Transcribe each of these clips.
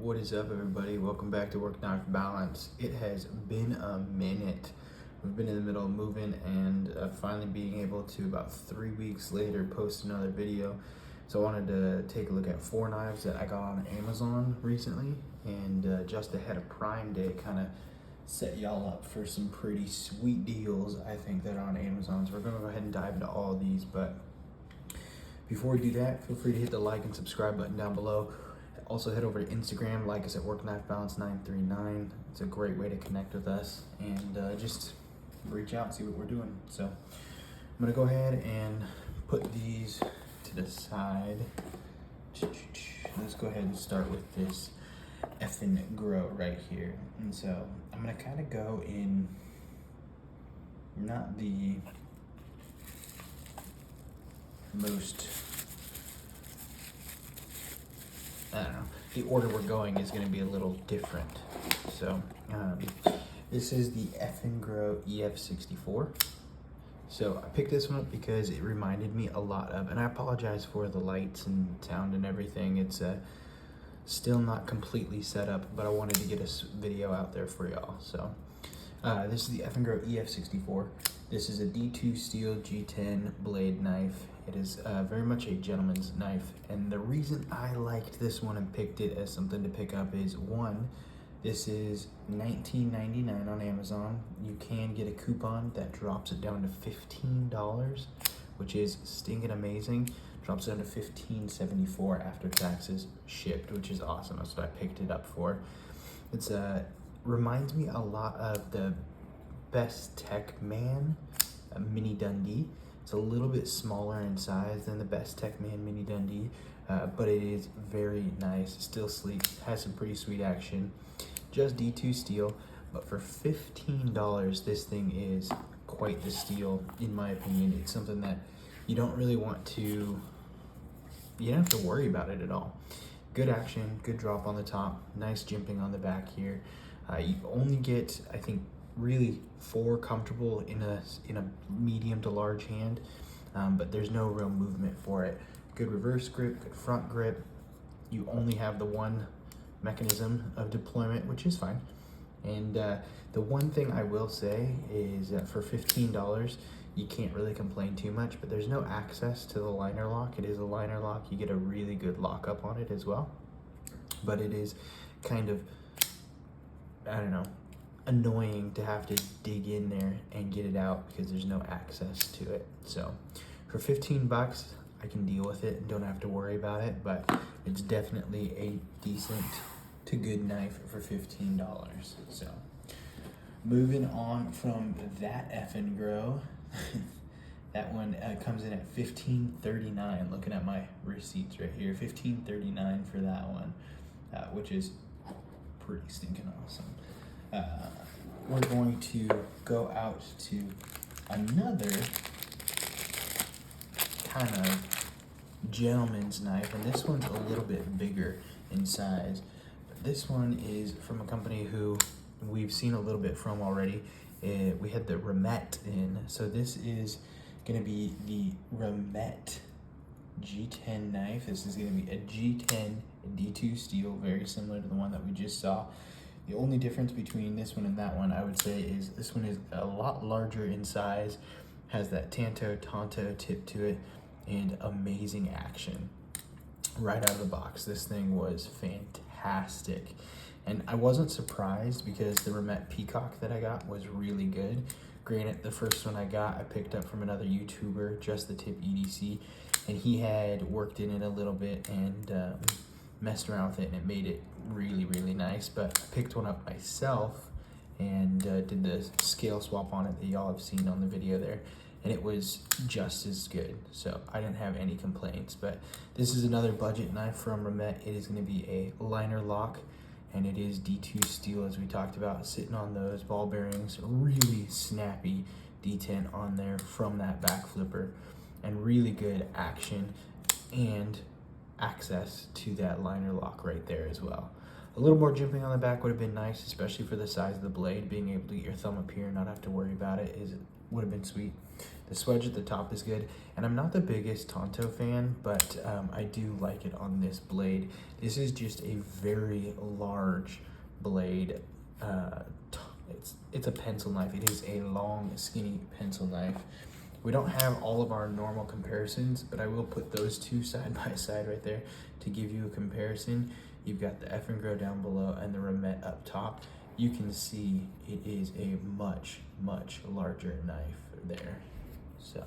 What is up, everybody? Welcome back to Work Knife Balance. It has been a minute. We've been in the middle of moving and finally being able to, about 3 weeks later, post another video. So I wanted to take a look at 4 knives that I got on Amazon recently, and just ahead of Prime Day, kind of set y'all up for some pretty sweet deals, I think, that are on Amazon. So we're gonna go ahead and dive into all of these, but before we do that, feel free to hit the like and subscribe button down below. Also head over to Instagram, like us at Work Knife Balance 939. It's a great way to connect with us and just reach out and see what we're doing. So I'm gonna go ahead and put these to the side. Let's go ahead and start with this Effigy GR right here. And so I'm gonna kind of go in, not the most, I don't know, the order we're going is going to be a little different. So this is the Effigy GR Ef64. So I picked this one up because it reminded me a lot of, and I apologize for the lights and sound and everything. It's still not completely set up, but I wanted to get a video out there for y'all. So this is the Effigy GR Ef64. This is a D2 steel G10 blade knife. It is very much a gentleman's knife, and the reason I liked this one and picked it as something to pick up is, one, this is $19.99 on Amazon. You can get a coupon that drops it down to $15, which is stinking amazing. Drops down to $15.74 after taxes shipped, which is awesome. That's what I picked it up for. It's reminds me a lot of the Best Tech Man Mini Dundee. It's a little bit smaller in size than the Best Tech Man Mini Dundee, but it is very nice, still sleek, has some pretty sweet action. Just D2 steel, but for $15, this thing is quite the steal, in my opinion. It's something that you don't really want to, you don't have to worry about it at all. Good action, good drop on the top, nice jimping on the back here. You only get, I think, really 4 comfortable in a medium to large hand, but there's no real movement for it. Good reverse grip, good front grip. You only have the one mechanism of deployment, which is fine. And the one thing I will say is that for $15, you can't really complain too much, but there's no access to the liner lock. It is a liner lock. You get a really good lockup on it as well, but it is kind of, I don't know, annoying to have to dig in there and get it out because there's no access to it. So for 15 bucks, I can deal with it and don't have to worry about it, but it's definitely a decent to good knife for $15. So moving on from that Effigy GR, that one comes in at $15.39. Looking at my receipts right here, $15.39 for that one, which is pretty stinking awesome. We're going to go out to another kind of gentleman's knife, and this one's a little bit bigger in size. But this one is from a company who we've seen a little bit from already. We had the Remet in, so this is going to be the Remet G10 knife. This is going to be a G10 D2 steel, very similar to the one that we just saw. The only difference between this one and that one, I would say, is this one is a lot larger in size, has that Tanto tip to it, and amazing action right out of the box. This thing was fantastic, and I wasn't surprised because the Remet Peacock that I got was really good. Granted, the first one I got, I picked up from another YouTuber, Just the Tip EDC, and he had worked in it a little bit and messed around with it, and it made it really, really nice. But I picked one up myself and did the scale swap on it that y'all have seen on the video there, and it was just as good. So I didn't have any complaints. But this is another budget knife from Remet. It is going to be a liner lock, and it is D2 steel, as we talked about, sitting on those ball bearings. Really snappy detent on there from that back flipper, and really good action and access to that liner lock right there as well. A little more jimping on the back would have been nice, especially for the size of the blade. Being able to get your thumb up here and not have to worry about it would have been sweet. The swedge at the top is good, and I'm not the biggest Tonto fan, but I do like it on this blade. This is just a very large blade. It's a pencil knife. It is a long, skinny pencil knife. We don't have all of our normal comparisons, but I will put those two side by side right there to give you a comparison. You've got the Effigy down below and the Remet up top. You can see it is a much, much larger knife there. So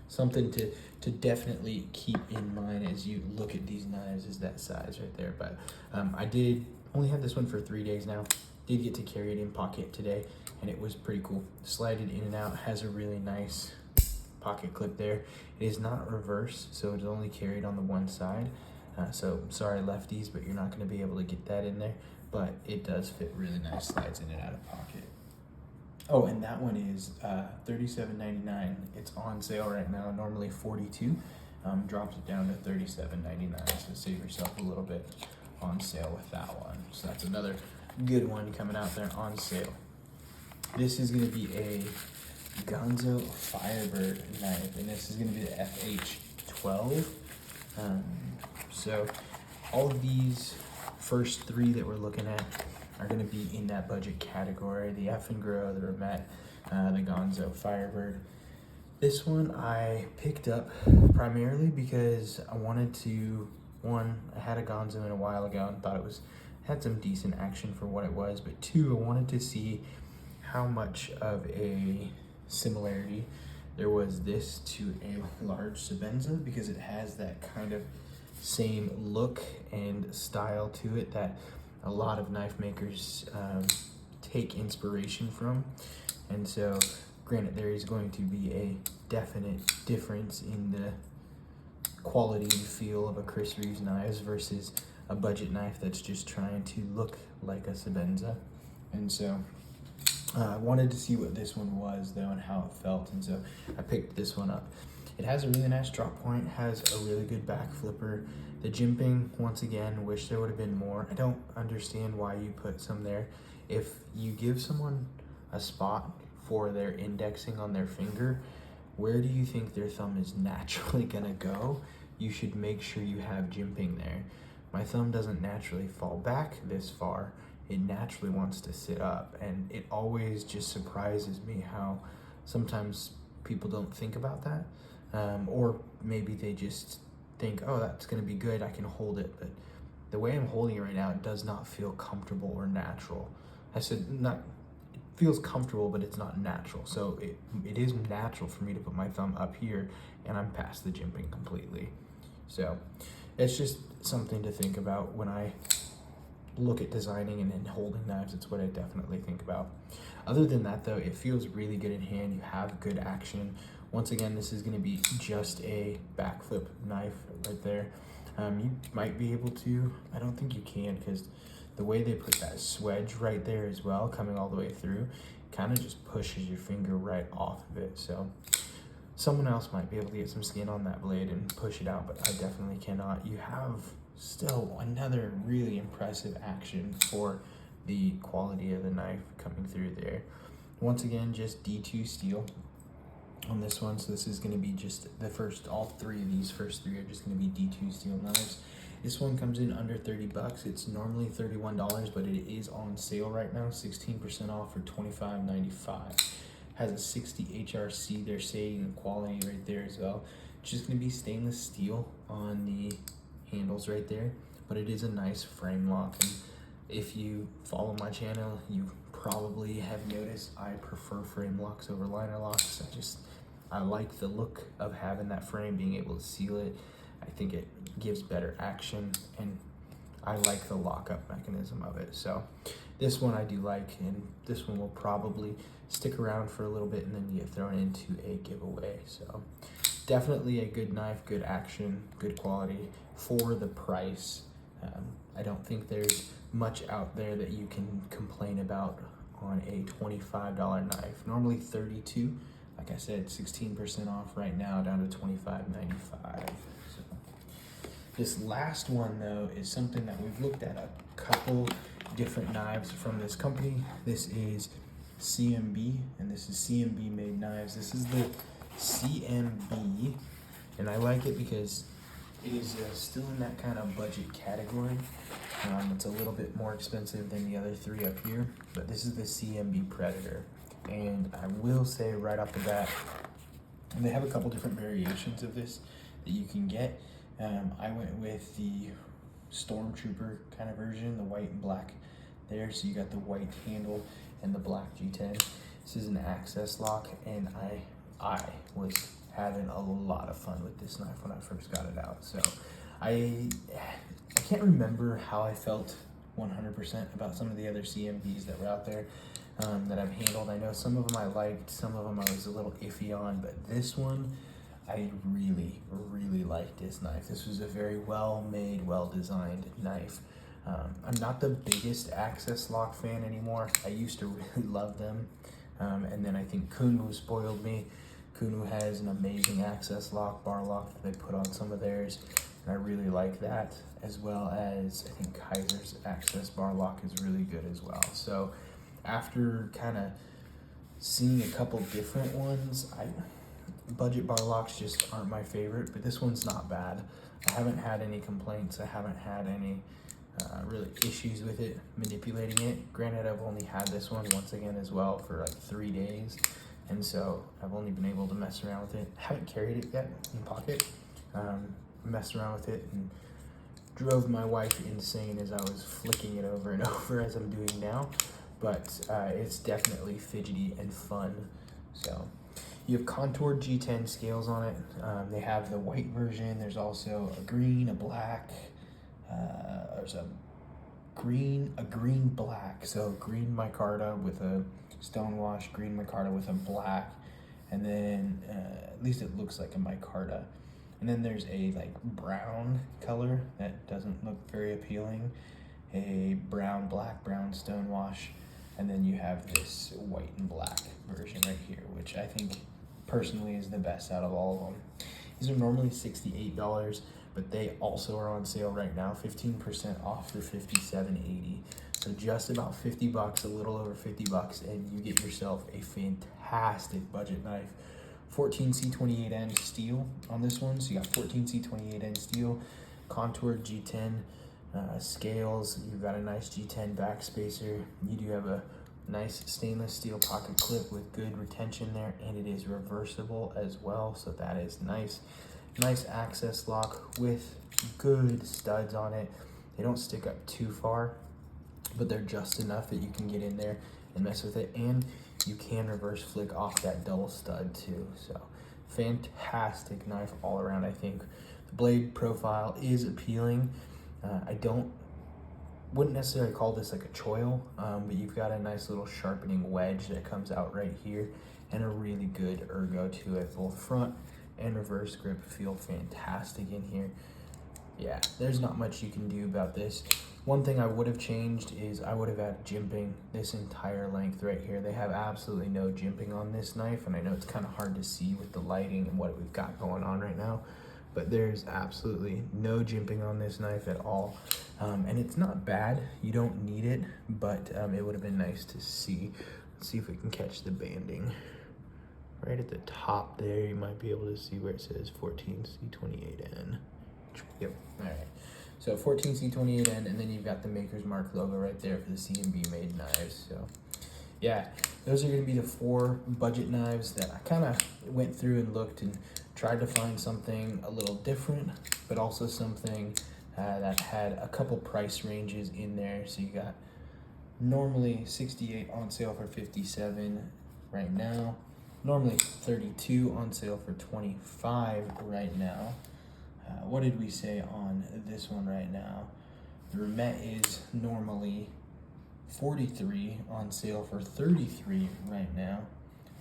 something to definitely keep in mind as you look at these knives is that size right there. But I did only have this one for 3 days now. Did get to carry it in pocket today, and it was pretty cool. Slide it in and out, has a really nice pocket clip there. It is not reverse, so it's only carried on the one side. So sorry lefties, but you're not gonna be able to get that in there, but it does fit really nice, slides in and out of pocket. Oh, and that one is $37.99. It's on sale right now, normally $42. Drops it down to $37.99, so save yourself a little bit on sale with that one. So that's another good one coming out there on sale. This is gonna be a Gonzo Firebird knife, and this is gonna be the FH12. So all of these first three that we're looking at are going to be in that budget category: the Effigy, the Remet, the Gonzo Firebird. This one I picked up primarily because I wanted to, one, I had a Gonzo in a while ago and thought it had some decent action for what it was, but two, I wanted to see how much of a similarity there was this to a large Sebenza, because it has that kind of same look and style to it that a lot of knife makers take inspiration from. And so granted, there is going to be a definite difference in the quality and feel of a Chris Reeves knives versus a budget knife that's just trying to look like a Sebenza. And so I wanted to see what this one was though and how it felt, and so I picked this one up. It has a really nice drop point, has a really good back flipper. The jimping, once again, wish there would have been more. I don't understand why you put some there. If you give someone a spot for their indexing on their finger, where do you think their thumb is naturally gonna go? You should make sure you have jimping there. My thumb doesn't naturally fall back this far. It naturally wants to sit up, and it always just surprises me how sometimes people don't think about that, or maybe they just think, oh, that's gonna be good, I can hold it, but the way I'm holding it right now, it does not feel comfortable or natural. I said it feels comfortable, but it's not natural. So it is natural for me to put my thumb up here, and I'm past the jimping completely. So it's just something to think about when I look at designing and holding knives. It's what I definitely think about. Other than that though, it feels really good in hand. You have good action. Once again, this is going to be just a backflip knife right there. You might be able to, I don't think you can, because the way they put that swedge right there as well, coming all the way through, kind of just pushes your finger right off of it. So someone else might be able to get some skin on that blade and push it out, but I definitely cannot. You have still another really impressive action for the quality of the knife coming through there. Once again, just D2 steel on this one, so this is going to be just the first, all three of these first three are just going to be D2 steel knives. This one comes in under 30 bucks. It's normally $31, but it is on sale right now, 16% off for $25.95. Has a 60 HRC, they're saying, quality right there as well. It's just going to be stainless steel on the handles right there, but it is a nice frame lock. And if you follow my channel, you probably have noticed I prefer frame locks over liner locks. I like the look of having that frame, being able to seal it. I think it gives better action, and I like the lockup mechanism of it. So this one I do like, and this one will probably stick around for a little bit and then get thrown into a giveaway. So definitely a good knife, good action, good quality for the price. I don't think there's much out there that you can complain about on a $25 knife. Normally $32, like I said, 16% off right now, down to $25.95. So this last one though is something that we've looked at a couple different knives from this company. This is CMB, and this is CMB made knives. This is the CMB, and I like it because it is still in that kind of budget category. It's a little bit more expensive than the other three up here, but this is the CMB Predator. And I will say right off the bat, they have a couple different variations of this that you can get. I went with the Stormtrooper kind of version, the white and black there. So you got the white handle and the black G10. This is an access lock, and I was having a lot of fun with this knife when I first got it out. So I can't remember how I felt 100% about some of the other CMBs that were out there that I've handled. I know some of them I liked, some of them I was a little iffy on, but this one, I really, really liked this knife. This was a very well-made, well-designed knife. I'm not the biggest access lock fan anymore. I used to really love them, and then I think Kunu spoiled me. Kunu has an amazing access lock, bar lock that they put on some of theirs, and I really like that, as well as I think Kaiser's access bar lock is really good as well. So after kind of seeing a couple different ones, budget bar locks just aren't my favorite, but this one's not bad. I haven't had any complaints. I haven't had any really issues with it, manipulating it. Granted, I've only had this one once again as well for like 3 days, and so I've only been able to mess around with it. I haven't carried it yet in pocket. Messed around with it and drove my wife insane as I was flicking it over and over as I'm doing now, but it's definitely fidgety and fun. So you have contoured G10 scales on it. They have the white version. There's also a green, a black, there's a green black. So green micarta with a stonewash, green micarta with a black, and then at least it looks like a micarta. And then there's a like brown color that doesn't look very appealing, a brown, black, brown stonewash, and then you have this white and black version right here, which I think personally is the best out of all of them. These are normally $68, but they also are on sale right now, 15% off for $57.80. So just about 50 bucks, a little over 50 bucks, and you get yourself a fantastic budget knife. 14C28N steel on this one, so you got 14C28N steel, contoured G10 scales. You've got a nice G10 backspacer. You do have a nice stainless steel pocket clip with good retention there, and it is reversible as well, so that is nice. Nice access lock with good studs on it. They don't stick up too far, but they're just enough that you can get in there and mess with it, and you can reverse flick off that double stud too. So fantastic knife all around. I think the blade profile is appealing. I wouldn't necessarily call this like a choil, but you've got a nice little sharpening wedge that comes out right here, and a really good ergo to it. Both front and reverse grip feel fantastic in here. Yeah, there's not much you can do about this. One thing I would have changed is I would have had jimping this entire length right here. They have absolutely no jimping on this knife, and I know it's kind of hard to see with the lighting and what we've got going on right now, but there's absolutely no jimping on this knife at all. And it's not bad. You don't need it, but it would have been nice to see. Let's see if we can catch the banding. Right at the top there, you might be able to see where it says 14C28N. Yep, all right. So 14C28N, and then you've got the Maker's Mark logo right there for the CMB made knives. So yeah, those are gonna be the 4 budget knives that I kind of went through and looked and tried to find something a little different, but also something that had a couple price ranges in there. So you got normally 68 on sale for 57 right now. Normally 32 on sale for 25 right now. What did we say on this one right now? The Rumet is normally 43 on sale for 33 right now.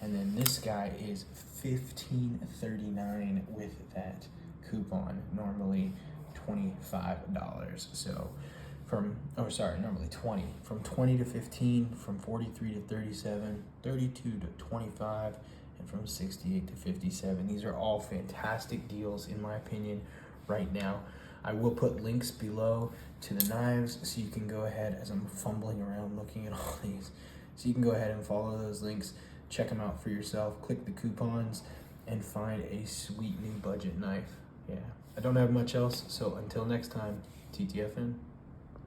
And then this guy is $15.39 with that coupon, normally $25. So normally 20. From 20 to 15, from 43 to 37, 32 to 25, and from 68 to 57. These are all fantastic deals in my opinion right now. I will put links below to the knives so you can go ahead, as I'm fumbling around looking at all these, so you can go ahead and follow those links, check them out for yourself, click the coupons, and find a sweet new budget knife. Yeah, I don't have much else, so until next time, TTFN.